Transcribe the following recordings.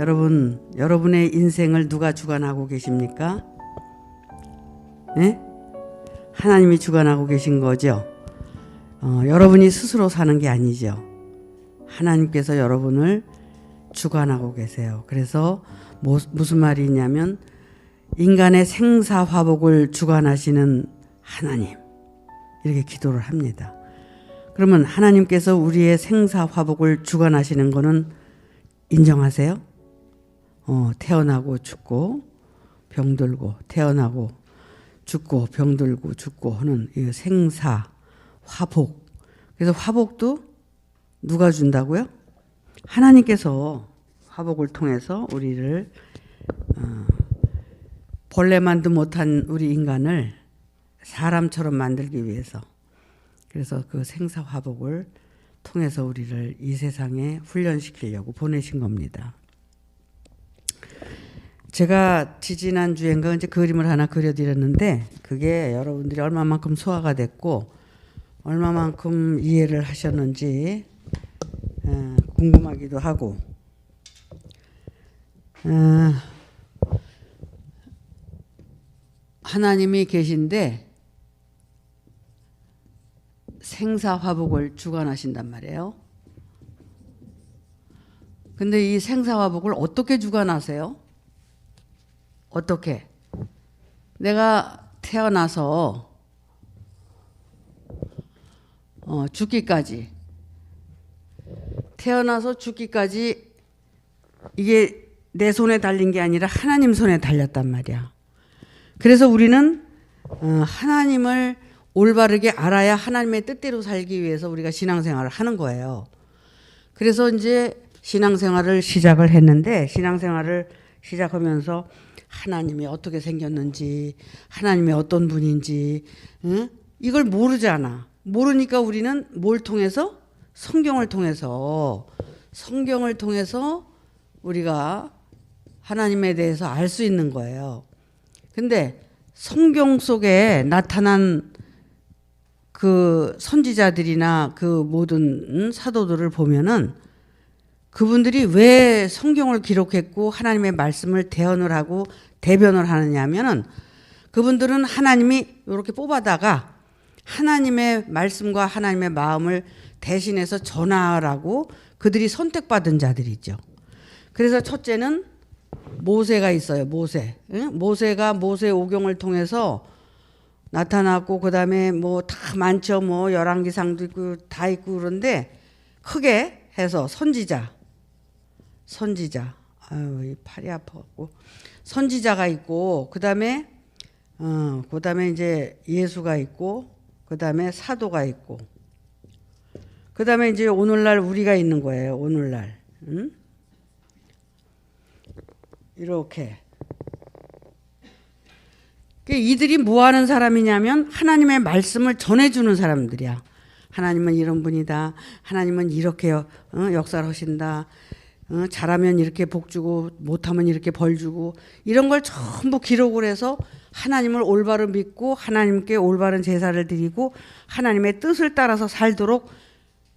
여러분의 인생을 누가 주관하고 계십니까? 네? 하나님이 주관하고 계신 거죠. 여러분이 스스로 사는 게 아니죠. 하나님께서 여러분을 주관하고 계세요. 그래서 무슨 말이 있냐면 인간의 생사화복을 주관하시는 하나님, 이렇게 기도를 합니다. 그러면 하나님께서 우리의 생사화복을 주관하시는 거는 인정하세요? 태어나고 죽고 병들고 태어나고 죽고 병들고 죽고 하는 이 생사화복. 그래서 화복도 누가 준다고요? 하나님께서 화복을 통해서 우리를 벌레만도 못한 우리 인간을 사람처럼 만들기 위해서, 그래서 그 생사화복을 통해서 우리를 이 세상에 훈련시키려고 보내신 겁니다. 제가 지지난주엔가 이제 그림을 하나 그려드렸는데 그게 여러분들이 얼마만큼 소화가 됐고 얼마만큼 이해를 하셨는지 궁금하기도 하고, 하나님이 계신데 생사화복을 주관하신단 말이에요. 근데 이 생사화복을 어떻게 주관하세요? 어떻게? 내가 태어나서 죽기까지, 태어나서 죽기까지 이게 내 손에 달린 게 아니라 하나님 손에 달렸단 말이야. 그래서 우리는 하나님을 올바르게 알아야 하나님의 뜻대로 살기 위해서 우리가 신앙생활을 하는 거예요. 그래서 이제 신앙생활을 시작을 했는데, 신앙생활을 시작하면서 하나님이 어떻게 생겼는지, 하나님이 어떤 분인지, 이걸 모르잖아. 모르니까 우리는 뭘 통해서? 성경을 통해서 우리가 하나님에 대해서 알 수 있는 거예요. 근데 성경 속에 나타난 그 선지자들이나 그 모든 사도들을 보면은 그분들이 왜 성경을 기록했고 하나님의 말씀을 대언을 하고 대변을 하느냐 하면은 그분들은 하나님이 이렇게 뽑아다가 하나님의 말씀과 하나님의 마음을 대신해서 전하라고 그들이 선택받은 자들이죠. 그래서 첫째는 모세가 있어요. 모세가 모세 오경을 통해서 나타났고, 그 다음에 뭐 다 많죠. 뭐 열왕기상도 있고 다 있고, 그런데 크게 해서 선지자. 아유, 이 팔이 아파갖고. 선지자가 있고, 그 다음에 이제 예수가 있고, 그 다음에 사도가 있고, 그 다음에 이제 오늘날 우리가 있는 거예요. 오늘날. 이렇게. 이들이 뭐 하는 사람이냐면 하나님의 말씀을 전해주는 사람들이야. 하나님은 이런 분이다. 하나님은 이렇게 역사를 하신다. 잘하면 이렇게 복 주고 못하면 이렇게 벌 주고, 이런 걸 전부 기록을 해서 하나님을 올바로 믿고 하나님께 올바른 제사를 드리고 하나님의 뜻을 따라서 살도록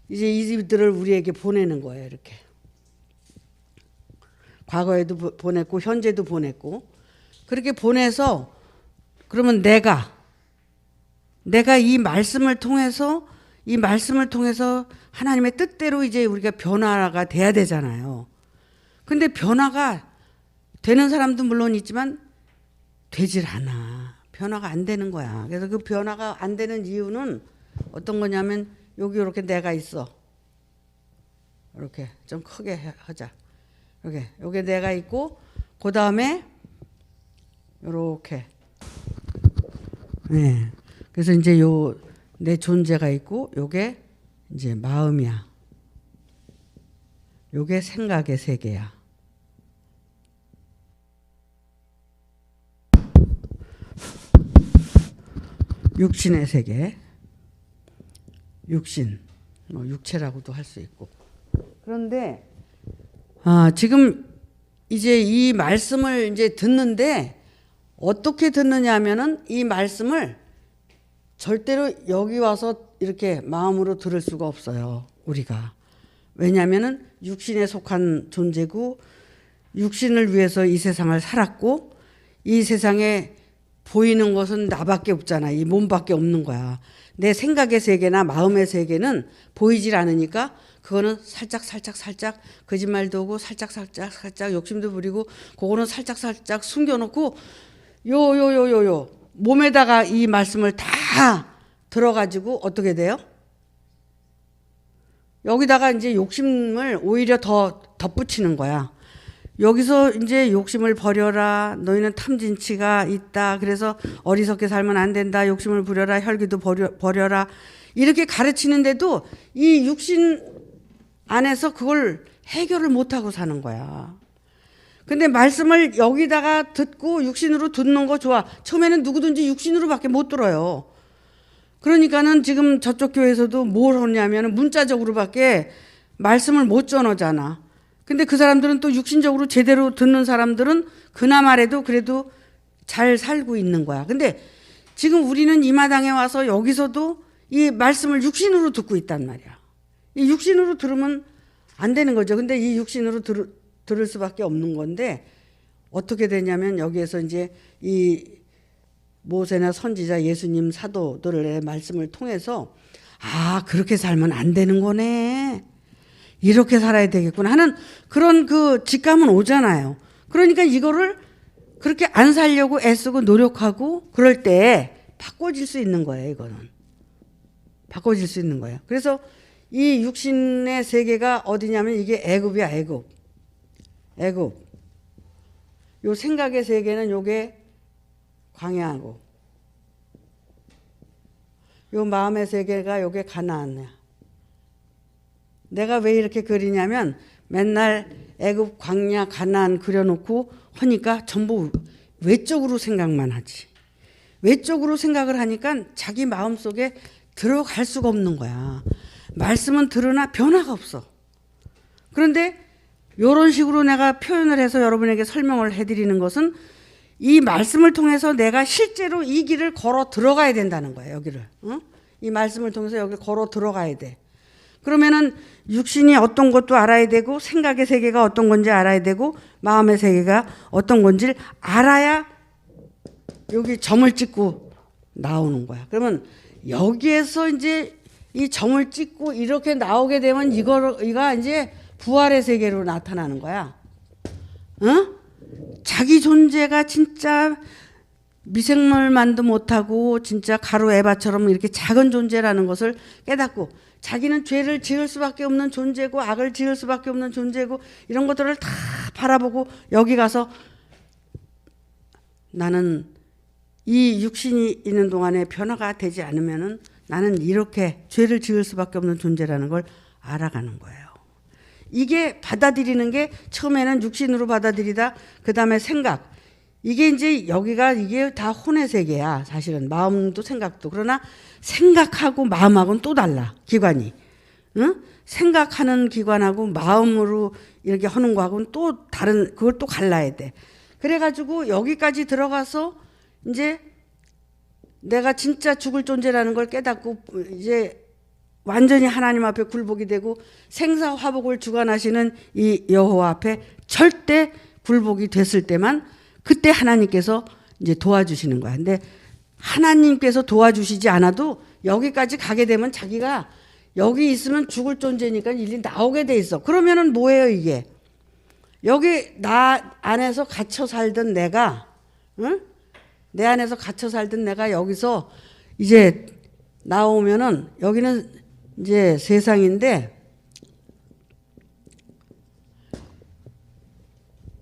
이제 이들을 우리에게 보내는 거예요. 이렇게. 과거에도 보냈고 현재도 보냈고, 그렇게 보내서 그러면 내가 이 말씀을 통해서 하나님의 뜻대로 이제 우리가 변화가 돼야 되잖아요. 근데 변화가 되는 사람도 물론 있지만 되질 않아. 변화가 안 되는 거야. 그래서 그 변화가 안 되는 이유는 어떤 거냐면 여기 이렇게 내가 있어. 이렇게 좀 크게 하자. 이렇게 여기 내가 있고, 그 다음에 이렇게. 네. 그래서 이제 내 존재가 있고, 요게 이제 마음이야. 요게 생각의 세계야. 육신의 세계. 육신. 육체라고도 할 수 있고. 그런데 지금 이제 이 말씀을 이제 듣는데 어떻게 듣느냐 하면은 이 말씀을 절대로 여기 와서 이렇게 마음으로 들을 수가 없어요. 우리가. 왜냐하면은 육신에 속한 존재고 육신을 위해서 이 세상을 살았고 이 세상에 보이는 것은 나밖에 없잖아. 이 몸밖에 없는 거야. 내 생각의 세계나 마음의 세계는 보이질 않으니까 그거는 살짝 거짓말도 하고 살짝 욕심도 부리고 그거는 살짝 숨겨놓고 요 몸에다가 이 말씀을 다 들어가지고 어떻게 돼요? 여기다가 이제 욕심을 오히려 더 덧붙이는 거야. 여기서 이제 욕심을 버려라. 너희는 탐진치가 있다. 그래서 어리석게 살면 안 된다. 욕심을 부려라. 혈기도 버려라. 이렇게 가르치는데도 이 육신 안에서 그걸 해결을 못하고 사는 거야. 근데 말씀을 여기다가 듣고 육신으로 듣는 거 좋아. 처음에는 누구든지 육신으로밖에 못 들어요. 그러니까는 지금 저쪽 교회에서도 뭘 하냐면 문자적으로밖에 말씀을 못 전하잖아. 근데 그 사람들은 또 육신적으로 제대로 듣는 사람들은 그나마라도 그래도 잘 살고 있는 거야. 근데 지금 우리는 이 마당에 와서 여기서도 이 말씀을 육신으로 듣고 있단 말이야. 이 육신으로 들으면 안 되는 거죠. 근데 이 육신으로 들을 수밖에 없는 건데 어떻게 되냐면 여기에서 이제 이 모세나 선지자 예수님 사도들의 말씀을 통해서 아, 그렇게 살면 안 되는 거네. 이렇게 살아야 되겠구나 하는 그런 그 직감은 오잖아요. 그러니까 이거를 그렇게 안 살려고 애쓰고 노력하고 그럴 때 바꿔질 수 있는 거예요. 이거는. 바꿔질 수 있는 거예요. 그래서 이 육신의 세계가 어디냐면 이게 애굽이야. 애굽. 요 생각의 세계는 요게 광야고 요 마음의 세계가 요게 가나안이야. 내가 왜 이렇게 그리냐면 맨날 애굽 광야 가나안 그려놓고 하니까 전부 외적으로 생각만 하지. 외적으로 생각을 하니까 자기 마음속에 들어갈 수가 없는 거야. 말씀은 들으나 변화가 없어. 그런데 이런 식으로 내가 표현을 해서 여러분에게 설명을 해드리는 것은 이 말씀을 통해서 내가 실제로 이 길을 걸어 들어가야 된다는 거예요. 여기를. 이 말씀을 통해서 여기 걸어 들어가야 돼. 그러면은 육신이 어떤 것도 알아야 되고 생각의 세계가 어떤 건지 알아야 되고 마음의 세계가 어떤 건지를 알아야 여기 점을 찍고 나오는 거야. 그러면 여기에서 이제 이 점을 찍고 이렇게 나오게 되면 이가 이제 부활의 세계로 나타나는 거야. 자기 존재가 진짜 미생물만도 못하고 진짜 가루 에바처럼 이렇게 작은 존재라는 것을 깨닫고 자기는 죄를 지을 수밖에 없는 존재고 악을 지을 수밖에 없는 존재고 이런 것들을 다 바라보고 여기 가서 나는 이 육신이 있는 동안에 변화가 되지 않으면은 나는 이렇게 죄를 지을 수밖에 없는 존재라는 걸 알아가는 거예요. 이게 받아들이는 게 처음에는 육신으로 받아들이다 그다음에 생각 이게 이제 여기가 이게 다 혼의 세계야. 사실은 마음도 생각도. 그러나 생각하고 마음하고는 또 달라. 기관이. 응? 생각하는 기관하고 마음으로 이렇게 하는 거하고는 또 다른 그걸 또 갈라야 돼. 그래가지고 여기까지 들어가서 이제 내가 진짜 죽을 존재라는 걸 깨닫고 이제 완전히 하나님 앞에 굴복이 되고 생사화복을 주관하시는 이 여호와 앞에 절대 굴복이 됐을 때만 그때 하나님께서 이제 도와주시는 거야. 근데 하나님께서 도와주시지 않아도 여기까지 가게 되면 자기가 여기 있으면 죽을 존재니까 일일이 나오게 돼 있어. 그러면은 뭐예요 이게? 여기 나 안에서 갇혀 살던 내가, 응? 내 안에서 갇혀 살던 내가 여기서 이제 나오면은 여기는 이제 세상인데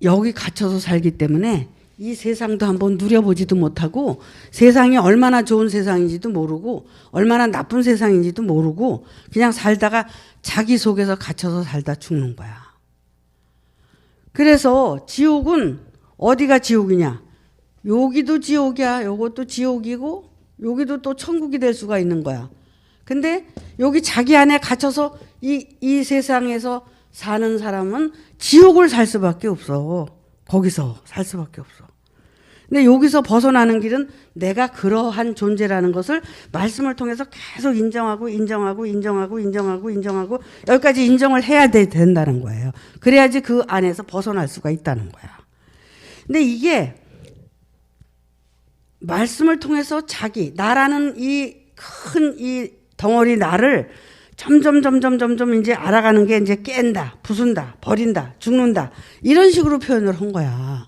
여기 갇혀서 살기 때문에 이 세상도 한번 누려보지도 못하고 세상이 얼마나 좋은 세상인지도 모르고 얼마나 나쁜 세상인지도 모르고 그냥 살다가 자기 속에서 갇혀서 살다 죽는 거야. 그래서 지옥은 어디가 지옥이냐? 여기도 지옥이야. 요것도 지옥이고 여기도 또 천국이 될 수가 있는 거야. 근데 여기 자기 안에 갇혀서 이 세상에서 사는 사람은 지옥을 살 수밖에 없어. 거기서 살 수밖에 없어. 근데 여기서 벗어나는 길은 내가 그러한 존재라는 것을 말씀을 통해서 계속 인정하고 여기까지 인정을 해야 된다는 거예요. 그래야지 그 안에서 벗어날 수가 있다는 거야. 근데 이게 말씀을 통해서 나라는 이 큰 이 덩어리 나를 점점 이제 알아가는 게 이제 깬다, 부순다, 버린다, 죽는다. 이런 식으로 표현을 한 거야.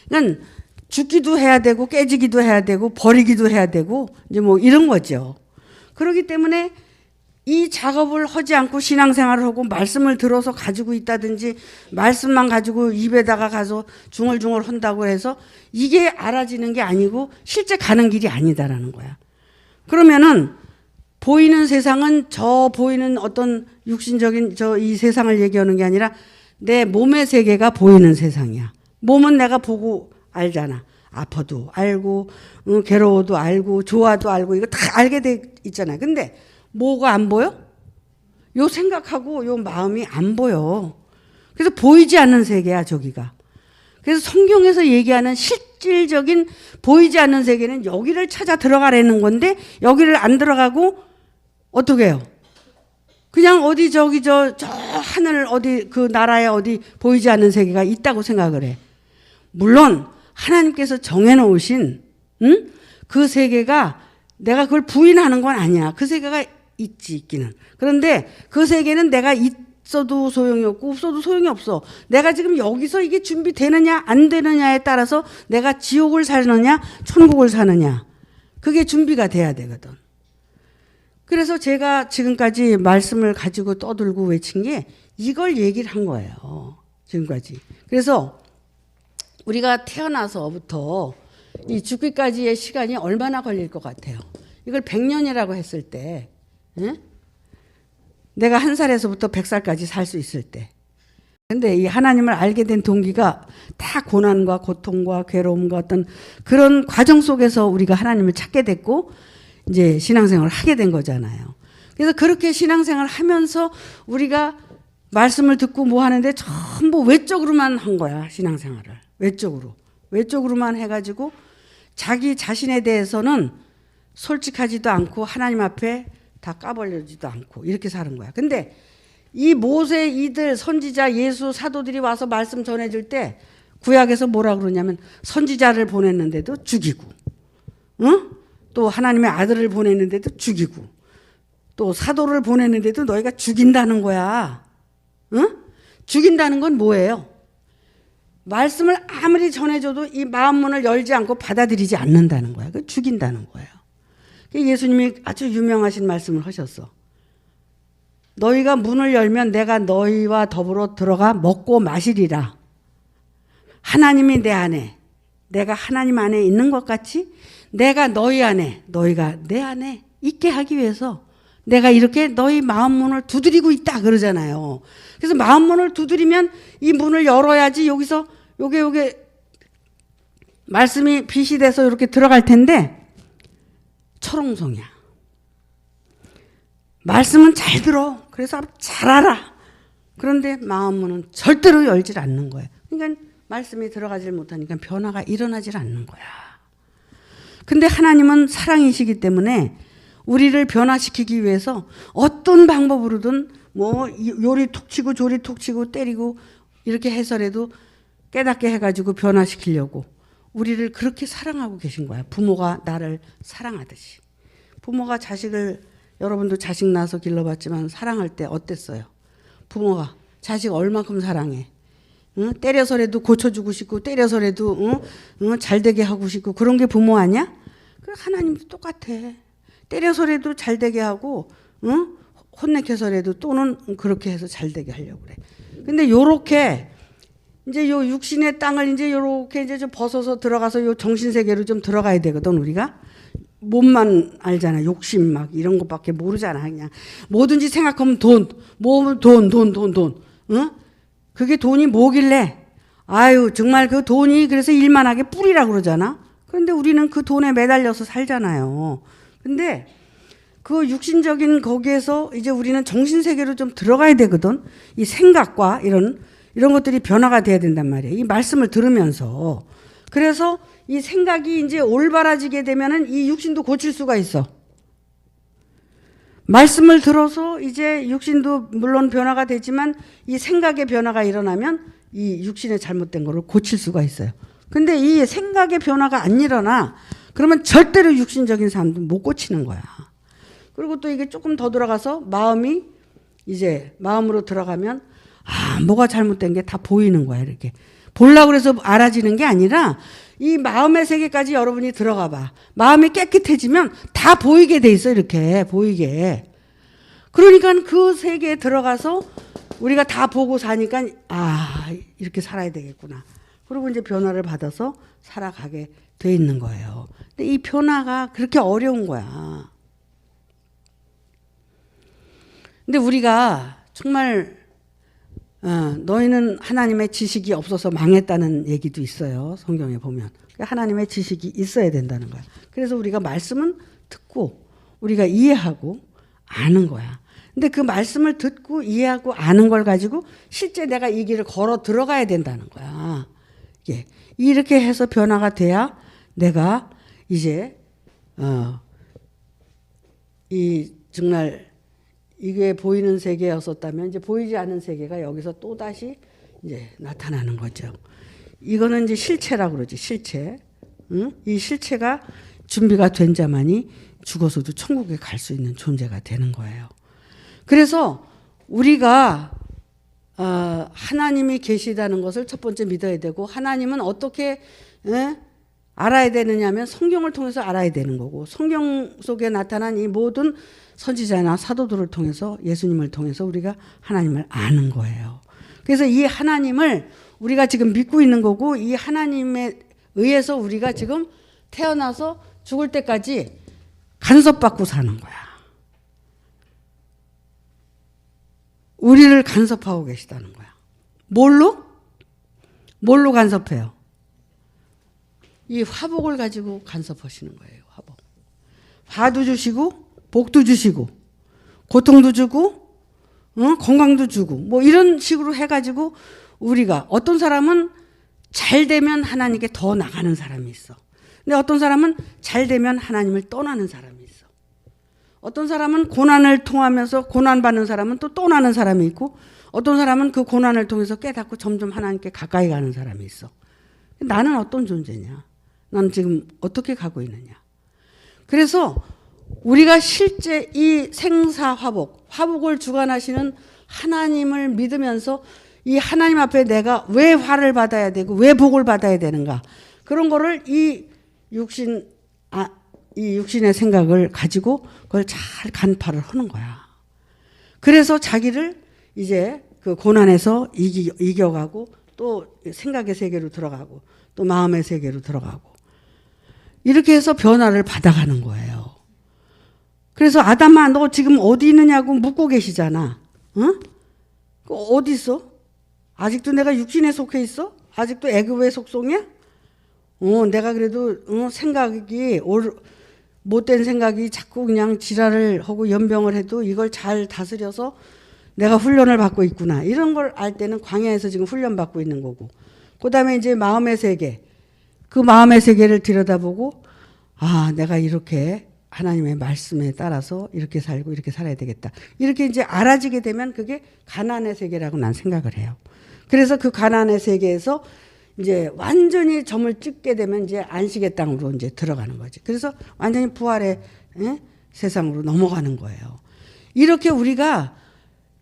그러니까 죽기도 해야 되고 깨지기도 해야 되고 버리기도 해야 되고 이제 뭐 이런 거죠. 그렇기 때문에 이 작업을 하지 않고 신앙생활을 하고 말씀을 들어서 가지고 있다든지 말씀만 가지고 입에다가 가서 중얼중얼 한다고 해서 이게 알아지는 게 아니고 실제 가는 길이 아니다라는 거야. 그러면은 보이는 세상은 저 보이는 어떤 육신적인 이 세상을 얘기하는 게 아니라 내 몸의 세계가 보이는 세상이야. 몸은 내가 보고 알잖아. 아파도 알고 괴로워도 알고 좋아도 알고 이거 다 알게 돼 있잖아요. 근데 뭐가 안 보여? 요 생각하고 요 마음이 안 보여. 그래서 보이지 않는 세계야 저기가. 그래서 성경에서 얘기하는 실질적인 보이지 않는 세계는 여기를 찾아 들어가라는 건데 여기를 안 들어가고 어떻게 해요? 그냥 어디 저기 저 하늘 어디 그 나라에 어디 보이지 않는 세계가 있다고 생각을 해. 물론 하나님께서 정해놓으신 그 세계가 내가 그걸 부인하는 건 아니야. 그 세계가 있기는. 그런데 그 세계는 내가 있어도 소용이 없고 없어도 소용이 없어. 내가 지금 여기서 이게 준비되느냐 안 되느냐에 따라서 내가 지옥을 사느냐 천국을 사느냐 그게 준비가 돼야 되거든. 그래서 제가 지금까지 말씀을 가지고 떠들고 외친 게 이걸 얘기를 한 거예요. 지금까지. 그래서 우리가 태어나서부터 이 죽기까지의 시간이 얼마나 걸릴 것 같아요? 이걸 100년이라고 했을 때 내가 1살에서부터 100살까지 살 수 있을 때. 근데 이 하나님을 알게 된 동기가 다 고난과 고통과 괴로움과 어떤 그런 과정 속에서 우리가 하나님을 찾게 됐고 이제 신앙생활을 하게 된 거잖아요. 그래서 그렇게 신앙생활을 하면서 우리가 말씀을 듣고 뭐 하는데 전부 외적으로만 한 거야. 신앙생활을. 외적으로만 해가지고 자기 자신에 대해서는 솔직하지도 않고 하나님 앞에 다 까발려지도 않고 이렇게 사는 거야. 근데 이 모세 이들 선지자 예수 사도들이 와서 말씀 전해줄 때 구약에서 뭐라 그러냐면 선지자를 보냈는데도 죽이고 또 하나님의 아들을 보냈는데도 죽이고 또 사도를 보냈는데도 너희가 죽인다는 거야. 죽인다는 건 뭐예요? 말씀을 아무리 전해줘도 이 마음 문을 열지 않고 받아들이지 않는다는 거야. 그 죽인다는 거예요. 예수님이 아주 유명하신 말씀을 하셨어. 너희가 문을 열면 내가 너희와 더불어 들어가 먹고 마시리라. 하나님이 내 안에, 내가 하나님 안에 있는 것 같이 내가 너희 안에, 너희가 내 안에 있게 하기 위해서 내가 이렇게 너희 마음 문을 두드리고 있다 그러잖아요. 그래서 마음 문을 두드리면 이 문을 열어야지 여기서 요게 말씀이 빛이 돼서 이렇게 들어갈 텐데 철옹성이야. 말씀은 잘 들어. 그래서 잘 알아. 그런데 마음 문은 절대로 열질 않는 거예요. 그러니까 말씀이 들어가질 못하니까 변화가 일어나질 않는 거야. 근데 하나님은 사랑이시기 때문에 우리를 변화시키기 위해서 어떤 방법으로든 뭐 요리 툭 치고 조리 툭 치고 때리고 이렇게 해서라도 깨닫게 해가지고 변화시키려고 우리를 그렇게 사랑하고 계신 거야. 부모가 나를 사랑하듯이. 부모가 자식을, 여러분도 자식 낳아서 길러봤지만 사랑할 때 어땠어요? 부모가 자식 얼마큼 사랑해? 때려서라도 고쳐주고 싶고 때려서라도 잘되게 하고 싶고 그런 게 부모 아니야? 그 하나님도 똑같아. 때려서라도 잘되게 하고 혼내켜서라도 또는 그렇게 해서 잘되게 하려고 그래. 근데 요렇게 이제 요 육신의 땅을 이제 요렇게 이제 좀 벗어서 들어가서 요 정신세계로 좀 들어가야 되거든, 우리가. 몸만 알잖아. 욕심 막 이런 것밖에 모르잖아. 그냥 뭐든지 생각하면 돈. 응? 그게 돈이 뭐길래? 아유, 정말 그 돈이 그래서 일만하게 뿌리라 그러잖아. 그런데 우리는 그 돈에 매달려서 살잖아요. 근데 그 육신적인 거기에서 이제 우리는 정신세계로 좀 들어가야 되거든. 이 생각과 이런 것들이 변화가 돼야 된단 말이에요. 이 말씀을 들으면서. 그래서 이 생각이 이제 올바라지게 되면은 이 육신도 고칠 수가 있어. 말씀을 들어서 이제 육신도 물론 변화가 되지만 이 생각의 변화가 일어나면 이 육신의 잘못된 거를 고칠 수가 있어요. 근데 이 생각의 변화가 안 일어나 그러면 절대로 육신적인 사람도 못 고치는 거야. 그리고 또 이게 조금 더 들어가서 마음이 이제 마음으로 들어가면 뭐가 잘못된 게 다 보이는 거야. 이렇게 보려고 그래서 알아지는 게 아니라 이 마음의 세계까지 여러분이 들어가 봐. 마음이 깨끗해지면 다 보이게 돼 있어. 이렇게 보이게. 그러니까 그 세계에 들어가서 우리가 다 보고 사니까 이렇게 살아야 되겠구나. 그리고 이제 변화를 받아서 살아가게 돼 있는 거예요. 근데 이 변화가 그렇게 어려운 거야. 근데 우리가 정말 너희는 하나님의 지식이 없어서 망했다는 얘기도 있어요. 성경에 보면. 하나님의 지식이 있어야 된다는 거야. 그래서 우리가 말씀은 듣고 우리가 이해하고 아는 거야. 근데 그 말씀을 듣고 이해하고 아는 걸 가지고 실제 내가 이 길을 걸어 들어가야 된다는 거야. 예. 이렇게 해서 변화가 돼야 내가 이제 이 정말 이게 보이는 세계였었다면 이제 보이지 않는 세계가 여기서 또 다시 이제 나타나는 거죠. 이거는 이제 실체라고 그러지. 실체. 응? 이 실체가 준비가 된 자만이 죽어서도 천국에 갈 수 있는 존재가 되는 거예요. 그래서 우리가 하나님이 계시다는 것을 첫 번째 믿어야 되고 하나님은 어떻게 알아야 되느냐면 성경을 통해서 알아야 되는 거고 성경 속에 나타난 이 모든 선지자나 사도들을 통해서 예수님을 통해서 우리가 하나님을 아는 거예요. 그래서 이 하나님을 우리가 지금 믿고 있는 거고 이 하나님에 의해서 우리가 지금 태어나서 죽을 때까지 간섭받고 사는 거야. 우리를 간섭하고 계시다는 거야. 뭘로? 뭘로 간섭해요? 이 화복을 가지고 간섭하시는 거예요. 화복. 화도 주시고 복도 주시고 고통도 주고 건강도 주고 뭐 이런 식으로 해가지고 우리가 어떤 사람은 잘 되면 하나님께 더 나가는 사람이 있어. 근데 어떤 사람은 잘 되면 하나님을 떠나는 사람이 있어. 어떤 사람은 고난을 통하면서 고난받는 사람은 또 떠나는 사람이 있고 어떤 사람은 그 고난을 통해서 깨닫고 점점 하나님께 가까이 가는 사람이 있어. 나는 어떤 존재냐? 나는 지금 어떻게 가고 있느냐? 그래서 우리가 실제 이 생사화복, 화복을 주관하시는 하나님을 믿으면서 이 하나님 앞에 내가 왜 화를 받아야 되고 왜 복을 받아야 되는가? 그런 거를 이 육신의 생각을 가지고 그걸 잘 간파를 하는 거야. 그래서 자기를 이제 그 고난에서 이겨가고 또 생각의 세계로 들어가고 또 마음의 세계로 들어가고 이렇게 해서 변화를 받아가는 거예요. 그래서 아담아 너 지금 어디 있느냐고 묻고 계시잖아. 응? 어디 있어? 아직도 내가 육신에 속해 있어? 아직도 애굽의 속성이야? 내가 그래도 생각이 못된 생각이 자꾸 그냥 지랄을 하고 연병을 해도 이걸 잘 다스려서 내가 훈련을 받고 있구나. 이런 걸 알 때는 광야에서 지금 훈련받고 있는 거고. 그 다음에 이제 마음의 세계. 그 마음의 세계를 들여다보고 내가 이렇게 하나님의 말씀에 따라서 이렇게 살고 이렇게 살아야 되겠다. 이렇게 이제 알아지게 되면 그게 가나안의 세계라고 난 생각을 해요. 그래서 그 가나안의 세계에서 이제 완전히 점을 찍게 되면 이제 안식의 땅으로 이제 들어가는 거지. 그래서 완전히 부활의 세상으로 넘어가는 거예요. 이렇게 우리가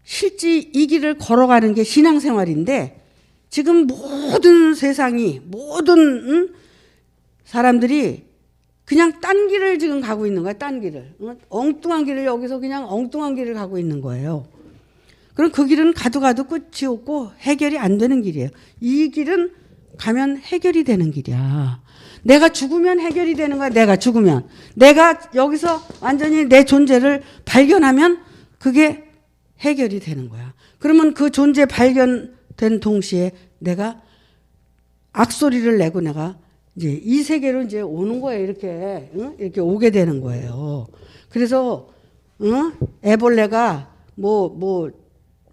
실제 이 길을 걸어가는 게 신앙생활인데 지금 모든 세상이 모든 사람들이 그냥 딴 길을 지금 가고 있는 거야. 딴 길을. 엉뚱한 길을 여기서 그냥 엉뚱한 길을 가고 있는 거예요. 그럼 그 길은 가도 끝이 없고 해결이 안 되는 길이에요. 이 길은 가면 해결이 되는 길이야. 내가 죽으면 해결이 되는 거야. 내가 죽으면. 내가 여기서 완전히 내 존재를 발견하면 그게 해결이 되는 거야. 그러면 그 존재 발견된 동시에 내가 악소리를 내고 내가 이제 이 세계로 이제 오는 거예요. 이렇게 이렇게 오게 되는 거예요. 그래서 애벌레가 뭐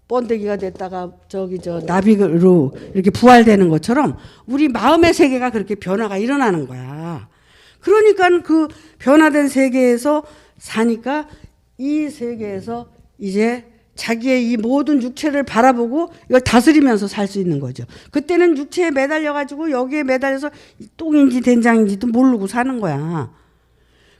번데기가 됐다가 저기 저 나비로 이렇게 부활되는 것처럼 우리 마음의 세계가 그렇게 변화가 일어나는 거야. 그러니까 그 변화된 세계에서 사니까 이 세계에서 이제 자기의 이 모든 육체를 바라보고 이걸 다스리면서 살 수 있는 거죠. 그때는 육체에 매달려 가지고 여기에 매달려서 똥인지 된장인지도 모르고 사는 거야.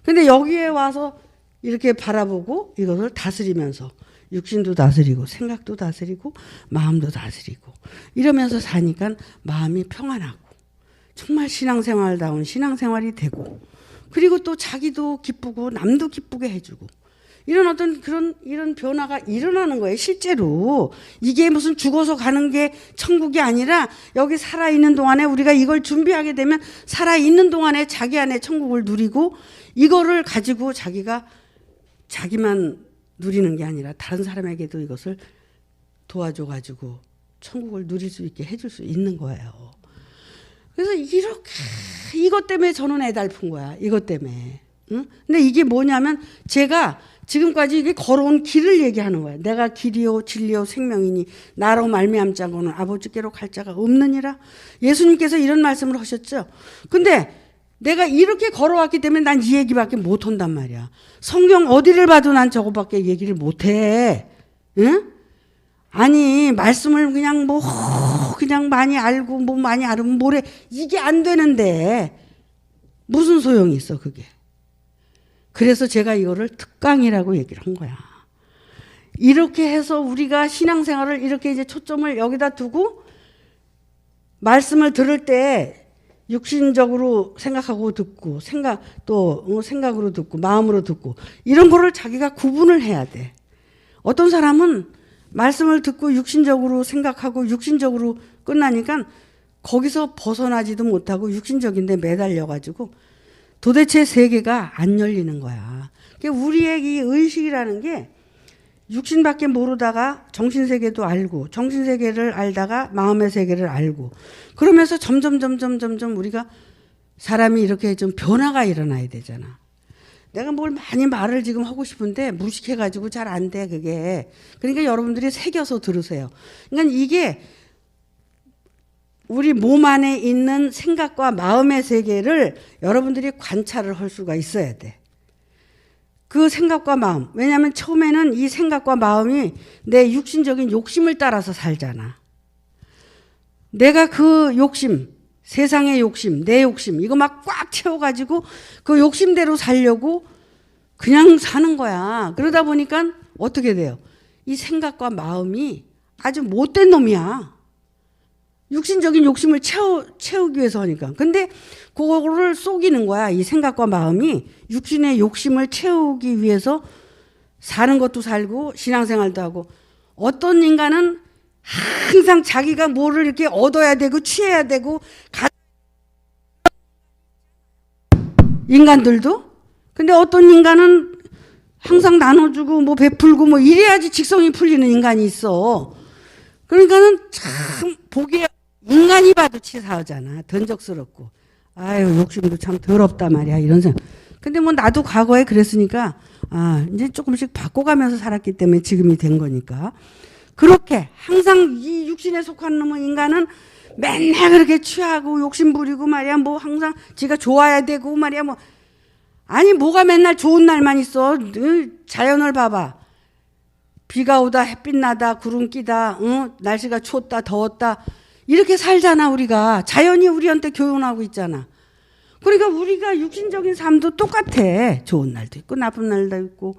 근데 여기에 와서 이렇게 바라보고 이것을 다스리면서 육신도 다스리고 생각도 다스리고 마음도 다스리고 이러면서 사니까 마음이 평안하고 정말 신앙생활다운 신앙생활이 되고 그리고 또 자기도 기쁘고 남도 기쁘게 해주고 이런 어떤 이런 변화가 일어나는 거예요. 실제로 이게 무슨 죽어서 가는 게 천국이 아니라 여기 살아있는 동안에 우리가 이걸 준비하게 되면 살아있는 동안에 자기 안에 천국을 누리고 이거를 가지고 자기만 누리는 게 아니라 다른 사람에게도 이것을 도와줘 가지고 천국을 누릴 수 있게 해줄 수 있는 거예요. 그래서 이렇게 이것 때문에 저는 애달픈 거야. 이것 때문에. 응? 근데 이게 뭐냐면 제가 지금까지 이게 걸어온 길을 얘기하는 거예요. 내가 길이요 진리요 생명이니 나로 말미암자고는 아버지께로 갈 자가 없느니라. 예수님께서 이런 말씀을 하셨죠. 근데 내가 이렇게 걸어왔기 때문에 난 이 얘기밖에 못한단 말이야. 성경 어디를 봐도 난 저거밖에 얘기를 못해. 응? 아니 말씀을 그냥 그냥 많이 알고 많이 알으면 뭐래. 이게 안 되는데 무슨 소용이 있어 그게. 그래서 제가 이거를 특강이라고 얘기를 한 거야. 이렇게 해서 우리가 신앙생활을 이렇게 이제 초점을 여기다 두고 말씀을 들을 때 육신적으로 생각하고 듣고 생각으로 듣고 마음으로 듣고 이런 거를 자기가 구분을 해야 돼. 어떤 사람은 말씀을 듣고 육신적으로 생각하고 육신적으로 끝나니까 거기서 벗어나지도 못하고 육신적인데 매달려가지고 도대체 세계가 안 열리는 거야. 그러니까 우리의 이 의식이라는 게 육신밖에 모르다가 정신세계도 알고 정신세계를 알다가 마음의 세계를 알고 그러면서 점점 우리가 사람이 이렇게 좀 변화가 일어나야 되잖아. 내가 뭘 많이 말을 지금 하고 싶은데 무식해가지고 잘 안 돼 그게. 그러니까 여러분들이 새겨서 들으세요. 그러니까 이게 우리 몸 안에 있는 생각과 마음의 세계를 여러분들이 관찰을 할 수가 있어야 돼. 그 생각과 마음. 왜냐하면 처음에는 이 생각과 마음이 내 육신적인 욕심을 따라서 살잖아. 내가 그 욕심, 세상의 욕심, 내 욕심 이거 막 꽉 채워가지고 그 욕심대로 살려고 그냥 사는 거야. 그러다 보니까 어떻게 돼요? 이 생각과 마음이 아주 못된 놈이야. 육신적인 욕심을 채우기 위해서 하니까. 근데 그거를 속이는 거야. 이 생각과 마음이 육신의 욕심을 채우기 위해서 사는 것도 살고 신앙생활도 하고 어떤 인간은 항상 자기가 뭐를 이렇게 얻어야 되고 취해야 되고 인간들도 근데 어떤 인간은 항상 나눠주고 뭐 베풀고 뭐 이래야지 직성이 풀리는 인간이 있어. 그러니까는 참 보기에 인간이 봐도 치사하잖아. 던적스럽고. 아유 욕심도 참 더럽다 말이야. 이런 생각. 근데 뭐 나도 과거에 그랬으니까 이제 조금씩 바꿔가면서 살았기 때문에 지금이 된 거니까. 그렇게 항상 이 육신에 속한 놈의 인간은 맨날 그렇게 취하고 욕심 부리고 말이야. 뭐 항상 지가 좋아야 되고 말이야. 뭐 아니 뭐가 맨날 좋은 날만 있어. 자연을 봐봐. 비가 오다 햇빛 나다 구름 끼다 날씨가 춥다 더웠다 이렇게 살잖아. 우리가 자연이 우리한테 교훈하고 있잖아. 그러니까 우리가 육신적인 삶도 똑같아. 좋은 날도 있고 나쁜 날도 있고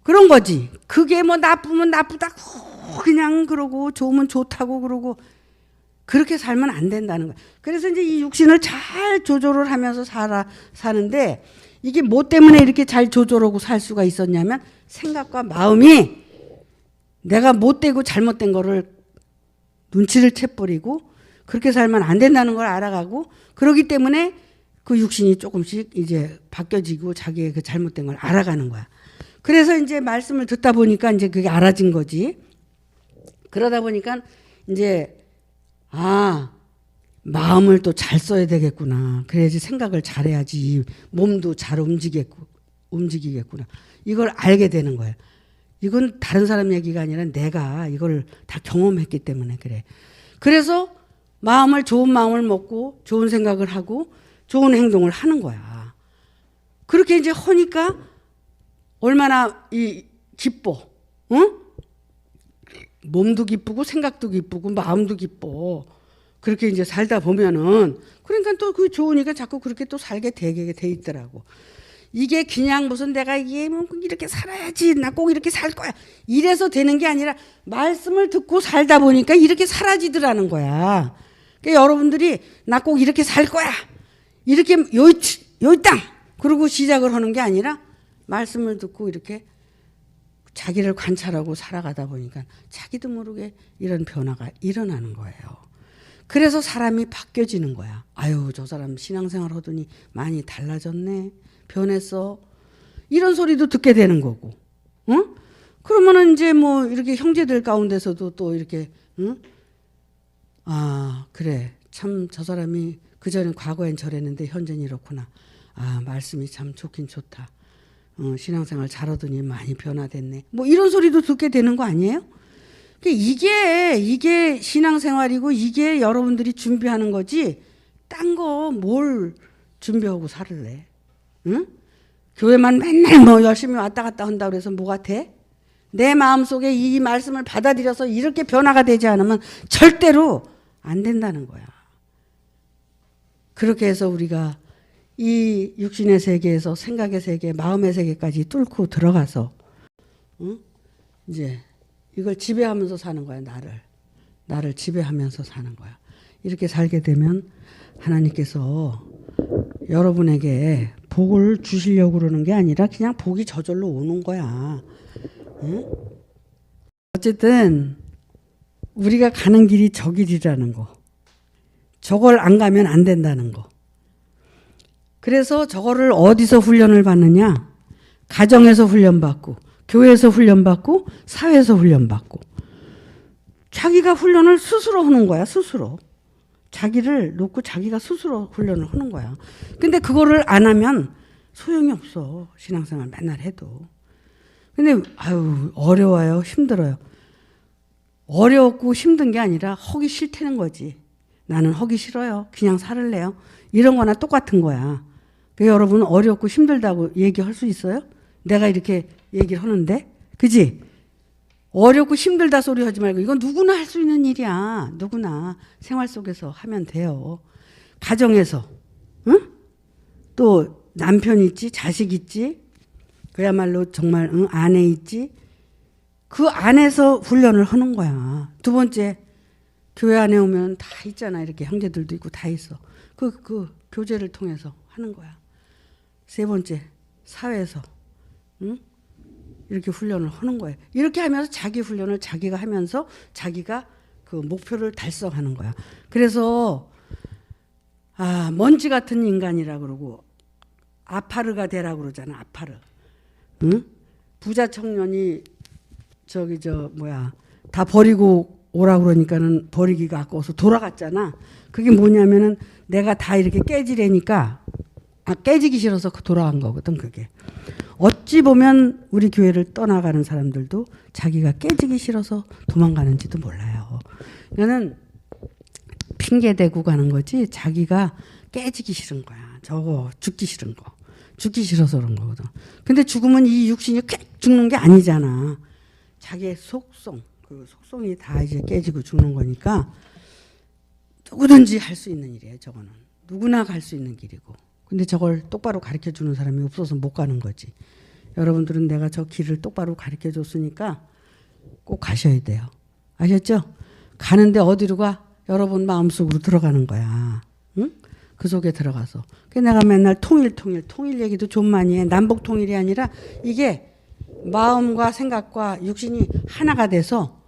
그런 거지. 그게 뭐 나쁘면 나쁘다고 그냥 그러고 좋으면 좋다고 그러고 그렇게 살면 안 된다는 거야. 그래서 이제 이 육신을 잘 조절을 하면서 사는데 이게 뭐 때문에 이렇게 잘 조절하고 살 수가 있었냐면 생각과 마음이 내가 못되고 잘못된 거를 눈치를 채버리고 그렇게 살면 안 된다는 걸 알아가고 그러기 때문에 그 육신이 조금씩 이제 바뀌어지고 자기의 그 잘못된 걸 알아가는 거야. 그래서 이제 말씀을 듣다 보니까 이제 그게 알아진 거지. 그러다 보니까 이제 마음을 또 잘 써야 되겠구나. 그래야지 생각을 잘해야지 몸도 잘 움직이겠구나. 이걸 알게 되는 거예요. 이건 다른 사람 얘기가 아니라 내가 이걸 다 경험했기 때문에 그래. 그래서 좋은 마음을 먹고 좋은 생각을 하고 좋은 행동을 하는 거야. 그렇게 이제 하니까 얼마나 기뻐. 응? 몸도 기쁘고 생각도 기쁘고 마음도 기뻐. 그렇게 이제 살다 보면은 그러니까 또 그 좋으니까 자꾸 그렇게 또 살게 되게 돼 있더라고. 이게 그냥 무슨 내가 이게 뭐 이렇게 살아야지 나 꼭 이렇게 살 거야 이래서 되는 게 아니라 말씀을 듣고 살다 보니까 이렇게 사라지더라는 거야. 그러니까 여러분들이 나 꼭 이렇게 살 거야 이렇게 여기 땅 그러고 시작을 하는 게 아니라 말씀을 듣고 이렇게 자기를 관찰하고 살아가다 보니까 자기도 모르게 이런 변화가 일어나는 거예요. 그래서 사람이 바뀌어지는 거야. 아유 저 사람 신앙생활 하더니 많이 달라졌네. 변했어. 이런 소리도 듣게 되는 거고. 응? 그러면은 이제 뭐 이렇게 형제들 가운데서도 또 이렇게 응? 아 그래 참 저 사람이 그전에 과거엔 저랬는데 현재는 이렇구나. 아 말씀이 참 좋긴 좋다. 신앙생활 잘하더니 많이 변화됐네. 뭐 이런 소리도 듣게 되는 거 아니에요? 이게 신앙생활이고 이게 여러분들이 준비하는 거지. 딴 거 뭘 준비하고 살을래? 응? 교회만 맨날 뭐 열심히 왔다 갔다 한다고 해서 뭐가 돼? 내 마음속에 이 말씀을 받아들여서 이렇게 변화가 되지 않으면 절대로 안 된다는 거야. 그렇게 해서 우리가 이 육신의 세계에서 생각의 세계, 마음의 세계까지 뚫고 들어가서 응? 이제 이걸 지배하면서 사는 거야. 나를 지배하면서 사는 거야. 이렇게 살게 되면 하나님께서 여러분에게 복을 주시려고 그러는 게 아니라 그냥 복이 저절로 오는 거야. 응? 어쨌든 우리가 가는 길이 저 길이라는 거. 저걸 안 가면 안 된다는 거. 그래서 저거를 어디서 훈련을 받느냐? 가정에서 훈련받고 교회에서 훈련받고 사회에서 훈련받고 자기가 훈련을 스스로 하는 거야. 스스로. 자기를 놓고 자기가 스스로 훈련을 하는 거야. 근데 그거를 안 하면 소용이 없어. 신앙생활 맨날 해도. 근데 아유 어려워요. 힘들어요. 어렵고 힘든 게 아니라 하기 싫다는 거지. 나는 하기 싫어요. 그냥 살을래요. 이런 거나 똑같은 거야. 그러니까 여러분 어렵고 힘들다고 얘기할 수 있어요? 내가 이렇게 얘기를 하는데 그지? 어렵고 힘들다 소리 하지 말고 이건 누구나 할 수 있는 일이야. 누구나 생활 속에서 하면 돼요. 가정에서 응? 또 남편 있지 자식 있지 그야말로 정말 응? 아내 있지 그 안에서 훈련을 하는 거야. 두 번째 교회 안에 오면 다 있잖아. 이렇게 형제들도 있고 다 있어. 그 교제를 통해서 하는 거야. 세 번째 사회에서 응? 이렇게 훈련을 하는 거예요. 이렇게 하면서 자기 훈련을 자기가 하면서 자기가 그 목표를 달성하는 거야. 그래서 먼지 같은 인간이라 그러고 아파르가 되라 그러잖아. 아파르. 응? 부자 청년이 다 버리고 오라 그러니까는 버리기가 아까워서 돌아갔잖아. 그게 뭐냐면은 내가 다 이렇게 깨지려니까 깨지기 싫어서 돌아간 거거든. 그게. 어찌 보면 우리 교회를 떠나가는 사람들도 자기가 깨지기 싫어서 도망가는지도 몰라요. 이거는 핑계대고 가는 거지 자기가 깨지기 싫은 거야. 저거 죽기 싫은 거. 죽기 싫어서 그런 거거든. 근데 죽으면 이 육신이 꽥 죽는 게 아니잖아. 자기의 속성, 그 속성이 다 이제 깨지고 죽는 거니까 누구든지 할 수 있는 일이에요. 저거는. 누구나 갈 수 있는 길이고. 근데 저걸 똑바로 가르쳐 주는 사람이 없어서 못 가는 거지. 여러분들은 내가 저 길을 똑바로 가르쳐 줬으니까 꼭 가셔야 돼요. 아셨죠? 가는데 어디로 가? 여러분 마음속으로 들어가는 거야. 응? 그 속에 들어가서. 그래서 내가 맨날 통일 얘기도 좀 많이 해. 남북 통일이 아니라 이게 마음과 생각과 육신이 하나가 돼서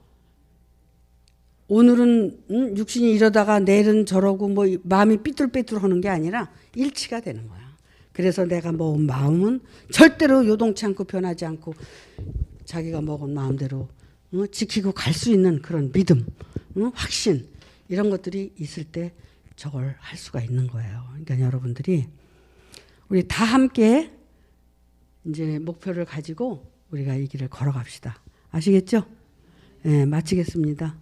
오늘은 육신이 이러다가 내일은 저러고 뭐 마음이 삐뚤빼뚤 하는 게 아니라 일치가 되는 거야. 그래서 내가 먹은 마음은 절대로 요동치 않고 변하지 않고 자기가 먹은 마음대로 지키고 갈 수 있는 그런 믿음, 확신 이런 것들이 있을 때 저걸 할 수가 있는 거예요. 그러니까 여러분들이 우리 다 함께 이제 목표를 가지고 우리가 이 길을 걸어갑시다. 아시겠죠? 예, 마치겠습니다.